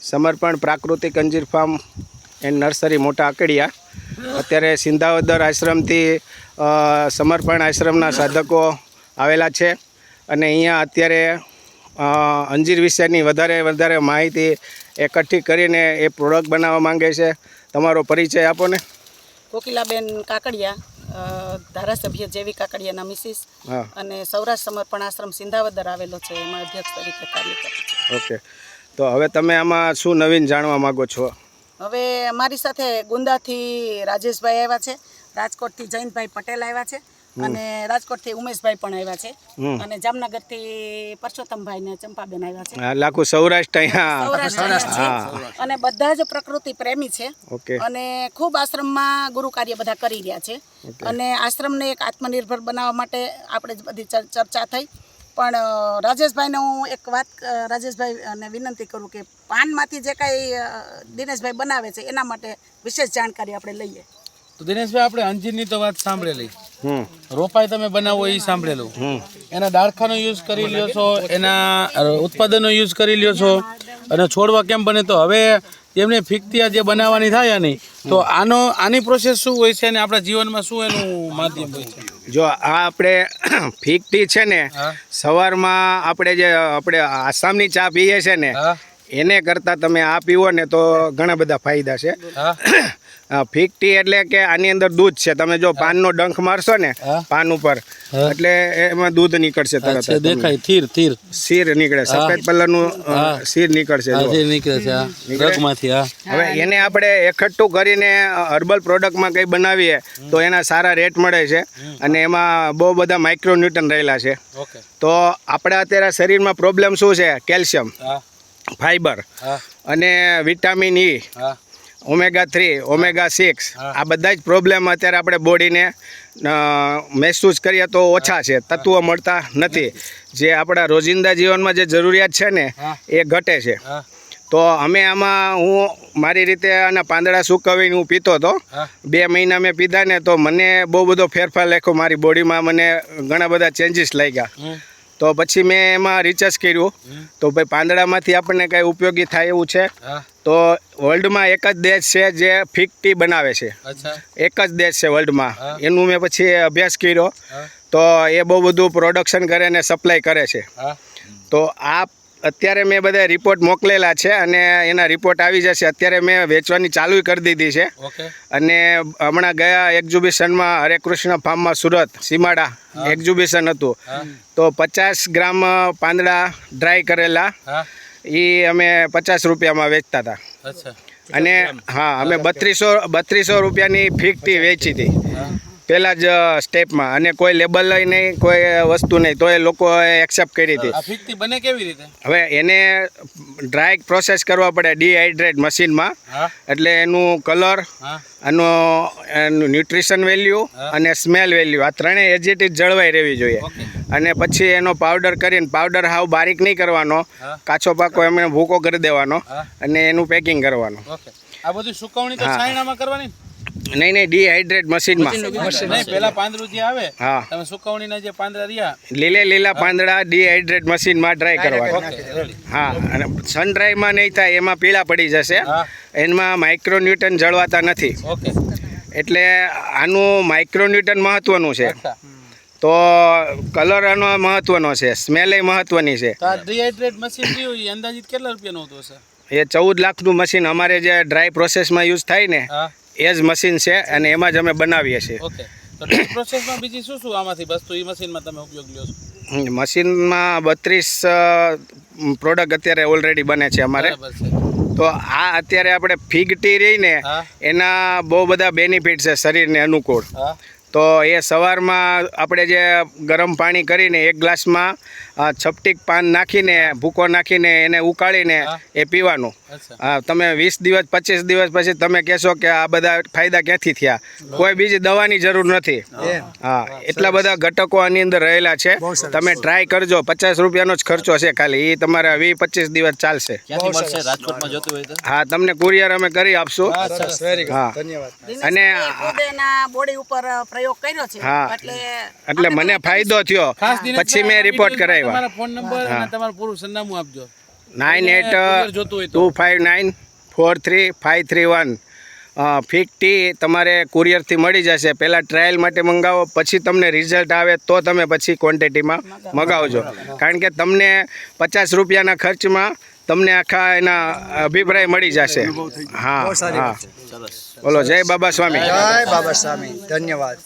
સમર્પણ પ્રાકૃતિક અંજીર farm and nursery મોટા આકડિયા. અત્યારે સિંધાવદર આશ્રમથી સમર્પણ આશ્રમના સાધકો આવેલા છે અને અહીંયા અત્યારે અંજીર વિશેની વધારે માહિતી એકઠી કરીને એ પ્રોડક્ટ બનાવવા માંગે છે. તમારો પરિચય આપો ને. કોકિલાબેન કાકડિયા, ધારાસભ્ય જેવી કાકડિયાના મિસિસ અને સૌરાષ્ટ્ર સમર્પણ આશ્રમ સિંધાવદર આવેલો છે, એમાં અધ્યક્ષ તરીકે કાર્ય કરું છું. ઓકે, તો હવે તમે આમાં શું નવીન જાણવા માગો છો? હવે અમારી સાથે ગુંદાથી રાજેશભાઈ આવ્યા છે, રાજકોટથી જયંતભાઈ પટેલ આવ્યા છે અને રાજકોટથી ઉમેશભાઈ પણ આવ્યા છે અને જામનગરથી પરસોત્તમભાઈ ને ચંપાબેન આવ્યા છે. લાખું સૌરાષ્ટ્ર અહીંયા અને બધા જ પ્રકૃતિ પ્રેમી છે. ઓકે. અને ખૂબ આશ્રમમાં ગુરુ કાર્ય બધા કરી રહ્યા છે અને આશ્રમને એક આત્મનિર્ભર બનાવવા માટે આપણે જ બધી ચર્ચા થઈ. પણ રાજેશભાઈને હું એક વાત રાજેશભાઈને વિનંતી કરું કે પાનમાંથી જે કાંઈ દિનેશભાઈ બનાવે છે એના માટે વિશેષ જાણકારી આપણે લઈએ. તો દિનેશભાઈ, આપણે અંજીરની તો વાત સાંભળેલી, રોપાઈ તમે બનાવો એ સાંભળેલું, એના ડાળખાનો યુઝ કરી લ્યો છો, એના ઉત્પાદનનો યુઝ કરી લ્યો છો અને છોડવા કેમ બને. તો હવે એમને ફિકતિયા જે બનાવવાની થાય નહીં, તો આની પ્રોસેસ શું હોય છે અને આપણા જીવનમાં શું એનું માધ્યમ હોય છે? જો આ આપણે ફિકટી છે ને, સવારમાં આપણે આસામની ચા પીએ છે ને એને કરતાં તમે આ પીવો ને તો ઘણા બધા ફાયદા છે. ફિકટી એટલે કે આની અંદર દૂધ છે. તમે જો પાનનો ડંખ મારશો ને પાન ઉપર એટલે એમાં દૂધ નીકળશે તરત. દેખાય થીર શીર નીકળે, સફેદ કલરનું શીર નીકળશે. હવે એને આપણે એકઠું કરીને હર્બલ પ્રોડક્ટમાં કંઈ બનાવીએ તો એના સારા રેટ મળે છે અને એમાં બહુ બધા માઇક્રોન્યુટ્રન રહેલા છે. તો આપણા અત્યારે શરીરમાં પ્રોબ્લેમ શું છે? કેલ્શિયમ, ફાઈબર અને વિટામિન ઈ, ઓમેગા 3, ઓમેગા 6, આ બધા જ પ્રોબ્લેમ અત્યારે આપણે બોડીને મહેસૂસ કરીએ તો ઓછા છે, તત્વો મળતા નથી. જે આપણા રોજિંદા જીવનમાં જે જરૂરિયાત છે ને એ ઘટે છે. તો અમે આમાં હું મારી રીતે આના પાંદડા સુકવીને હું પીતો હતો. 2 મહિના મેં પીધા ને તો મને બહુ બધો ફેરફાર લાગ્યો મારી બોડીમાં, મને ઘણા બધા ચેન્જીસ લાગ્યા. તો પછી મેં એમાં રિસર્ચ કર્યું તો ભાઈ પાંદડામાંથી આપણને કંઈ ઉપયોગી થાય એવું છે. તો વર્લ્ડમાં એક જ દેશ છે જે ફિગ ટી બનાવે છે, એક જ દેશ છે વર્લ્ડમાં. એનું મેં પછી અભ્યાસ કર્યો તો એ બહુ બધું પ્રોડક્શન કરે ને સપ્લાય કરે છે. તો આ અત્યારે મેં બધા રિપોર્ટ મોકલેલા છે અને એના રિપોર્ટ આવી જશે. અત્યારે મેં વેચવાની ચાલુ કરી દીધી છે અને હમણાં ગયા એક્ઝિબિશનમાં હરે કૃષ્ણ ફાર્મમાં સુરત સીમાડા એક્ઝિબિશન હતું તો 50 ગ્રામ પાંદડા ડ્રાય કરેલા એ અમે 50 રૂપિયામાં વેચતા હતા. અને હા, અમે 3200 રૂપિયાની ફિગ ટી વેચી હતી પહેલા જ સ્ટેપમાં, અને કોઈ લેબલ લઈ નહીં, કોઈ વસ્તુ નહીં, તો એ લોકો એક્સેપ્ટ કરી હતી. ફિગટી બને કેવી રીતે? હવે એને ડ્રાય પ્રોસેસ કરવા પડે ડિહાઇડ્રેટ મશીનમાં, એટલે એનું કલર, એનું ન્યુટ્રિશન વેલ્યુ અને સ્મેલ વેલ્યુ આ ત્રણેય એઝ ઇટ ઇઝ જળવાઈ રહેવી જોઈએ. અને પછી એનો પાવડર કરીને, પાવડર હાવ બારીક નહીં કરવાનો, કાચો પાકો એમને ભૂકો કરી દેવાનો અને એનું પેકિંગ કરવાનું. આ બધું સુકવણી તો છાયણામાં કરવાની? નહીં, ડિહાઇડ્રેટ મશીનમાં. પેલા પાંદડું જે આવે, તમે સુકવણીના જે પાંદડા રહ્યા, લીલા પાંદડા ડિહાઇડ્રેટ મશીનમાં ડ્રાય કરવાના. હા, અને સન ડ્રાયમાં નહીં થાય, એમાં પીળા પડી જશે, એમાં માઇક્રોન્યુટ્રન જળવાતા નથી. એટલે આનું માઇક્રોન્યુટ્રન મહત્વનું છે. તો કલર આનો મહત્વનો છે, સ્મેલ એ મહત્વની છે. ડિહાઇડ્રેટ મશીન રહ્યું એ અંદાજિત કેટલા રૂપિયાનું હતું હશે? એ 14 લાખનું મશીન અમારે જે ડ્રાય પ્રોસેસમાં યુઝ થાય ને એ જ મશીન છે અને એમાં જ અમે બનાવીએ છીએ. તો ડ્રાય પ્રોસેસમાં બીજી શું આમાંથી વસ્તુ એ મશીનમાં તમે ઉપયોગ લ્યો છો? મશીનમાં 32 પ્રોડક્ટ અત્યારે ઓલરેડી બને છે અમારે. તો આ અત્યારે આપણે ફિગ ટી રહીને એના બહુ બધા બેનિફિટ છે શરીરને અનુકૂળ. તો એ સવારમાં આપણે જે ગરમ પાણી કરીને 1 ગ્લાસમાં છપટીક પાન નાખીને, ભૂકો નાખીને એને ઉકાળીને એ પીવાનું. તમે 20 દિવસ 25 દિવસ પછી તમે કહેશો કે આ બધા ફાયદા ક્યાંથી થયા. કોઈ બીજી દવાની જરૂર નથી. હા, એટલા બધા ઘટકો આની અંદર રહેલા છે. તમે ટ્રાય કરજો. 50 રૂપિયાનો જ ખર્ચો છે ખાલી, એ તમારા 20-25 દિવસ ચાલશે. હા, તમને કુરિયર અમે કરી આપશું. હા, અને બોડી ઉપર પ્રયોગ કર્યો છે એટલે મને ફાયદો થયો, પછી મેં રિપોર્ટ કરાવ્યા. તમારો ફોન નંબર અને તમારું પૂરું સરનામું આપજો. 9825943531 ફિક્સ ટી તમારે કુરિયરથી મળી જશે. પહેલાં ટ્રાયલ માટે મંગાવો, પછી તમને રિઝલ્ટ આવે તો તમે પછી ક્વોન્ટિટીમાં મગાવજો. કારણ કે તમને 50 રૂપિયાના ખર્ચમાં તમને આખા એના અભિપ્રાય મળી જશે. હા હા, બોલો જય બાબા સ્વામી. જય બાબા સ્વામી, ધન્યવાદ.